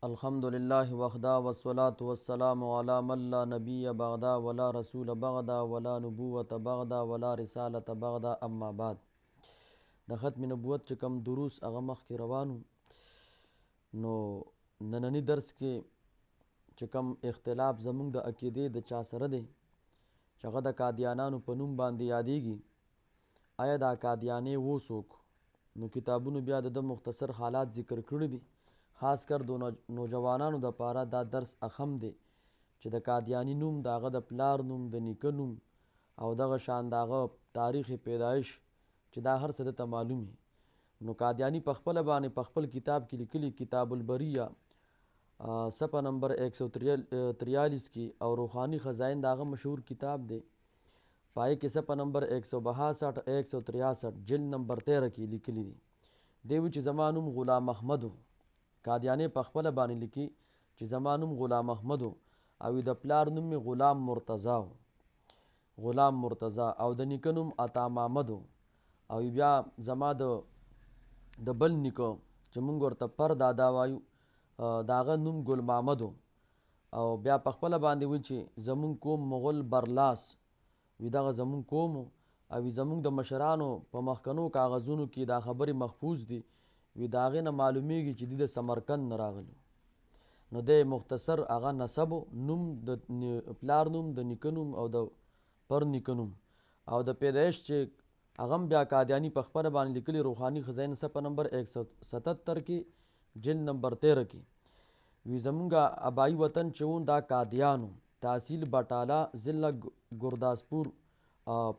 अल्हम्दुलिल्लाह वहदा वस्सलातु वस्सलामु अला मन ला नबिय्य बअदा वला रसूल बअदा वला नबुव्वत बअदा वला रिसालत बअदा अम्मा बाद। د ختم نبوت چې کوم دروس هغه مخکې روانو، نو نننی درس کې چې کوم اختلاف زمونږ د عقیدې د چا سره دی چې هغه د قادیانانو په نوم باندې یادېږي، آیا دا قادیانې و څوک؟ نو کتابونو بیا د مختصر حالات ذکر کړي دي. خاص کر د نوجوانانو د پاره دا درس اخم دی چې د قادیانی نوم، د هغه د پلار نوم، د نیکه نوم او دغه شان د هغه تاریخ پیدایش چې دا هر څه درته معلوم وي. نو قادیانی په خپله باندې په خپل کتاب کې لیکلي، کتاب البریه صفحه نمبر 143 کې، او روحانی خزائن د هغه مشهور کتاب دی، پای کې صفحه نمبر 162 163 جلد نمبر 13 کې لیکلي دي. دی وی چې زما نوم غلام احمد، قادیانی په خپله باندې لیکي چې زما نوم غلام احمد او د پلار نوم مې غلام مرتضی او د نیکه نوم عطا محمد او بیا زما د بل نیکه چې مونږ ورته پر دادا وایو د هغه نوم ګل محمد او بیا په خپله باندې وی چې زمونږ کوم مغل برلاس وي، دغه زمونږ کوم او زمونږ د مشرانو په مخکنو کاغذونو کې دا خبرې محفوظ دي، وی د هغې نه معلومیږي چې د سمرقند نه راغلي. نو د مختصر هغه نسب نوم، د پلار نوم، د نیکه نوم او د پر نیکه نوم او د پیدایش چې هغه بیا قادیانی په خپله باندې لیکلي، روحانی خزائن صفحه نمبر 177 کې جلد نمبر 13 کې. وی زمونږ ابایی وطن چې وون دا قادیانو، تحصیل بټاله، ضلع ګرداسپور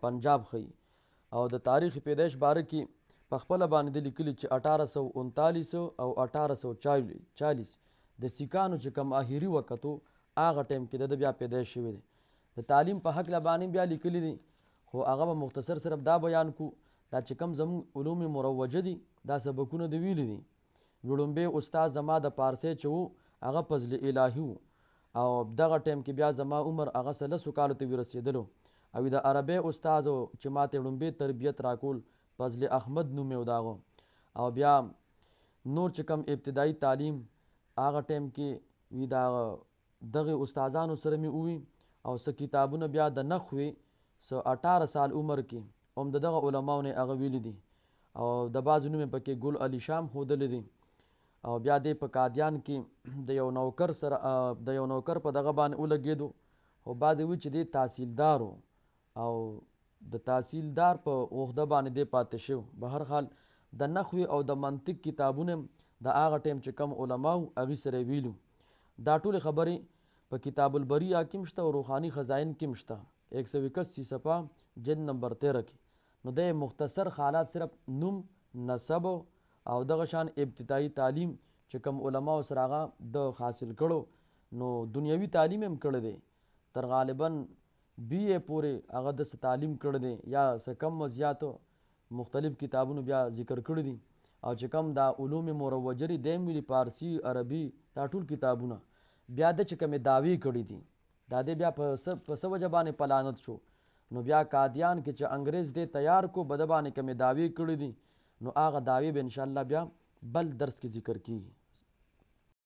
پنجاب خی، او د تاریخ پیدایش باره کې په خپله باندې لیکلي چې 1839 او 1840 د سیکانو چې کوم آخري وختو هغه ټایم کې د بیا پیدایش شوی دی. د تعلیم په حق باندې بیا لیکلي دي، خو هغه به مختصر صرف دا بیان کو دا چې کوم زموږ علوم مروجه دي دا سبقونه د ویلي دي. لومبی استاد زما د پارسی چې وو هغه فضل الهی وو، او دغه ټایم کې بیا زما عمر هغه 13 کالو ته ورسېدلو، او د عربی استاد چې ماته لومبی تربیت راکول فضل احمد نوم یې داغو، او بیا نور چې کوم ابتدایي تعلیم هغه ټایم کې وی دا دغه استادانو سره مې ووي، او څه کتابونه بیا د نحوې 18 سال عمر کې هم دغه علماو نه هغه ویلي دي، او د بعضو نوم پکې ګل علی شام ښودلی دی. او بیا دی په قادیان کې د یو نوکر سره د یو نوکر په دغه باندې ولګېدو، خو بعضې وی چې دی تحصیلدارو او د تحصیلدار په عهده باندې دی پاتې شو. به هر حال د نحوې او د منطق کتابونه د هغه ټایم چې کم علماو هغې سره ویلو. دا ټولې خبرې په کتاب البریه کې هم شته او روحانی خزائن کې هم شته، 181 صفحه جلد نمبر 13 کې. نو د مختصر حالات صرف نوم، نسب او دغه شان ابتدایي تعلیم چې کوم علماو سره هغه د حاصل کړو، نو دنیوي تعلیم هم کړی دی، تر غالبا BA پورې هغه د تعلیم کړی دی، یا څه کم و زیاتو مختلف کتابونو بیا ذکر کړی دي. او چې کوم دا علوم مروجه دي دی ویلي، فارسی، عربي، دا ټول کتابونه. بیا د چې کومې دعوې کړي دي دا دی بیا په څه وجه باندې پلانت شو، نو بیا قادیان کې چې انګریز دی تیار کو بده باندې کومې دعوې کړي دي، نو هغه دعوې به انشاءالله بیا بل درس کې ذکر کیږي.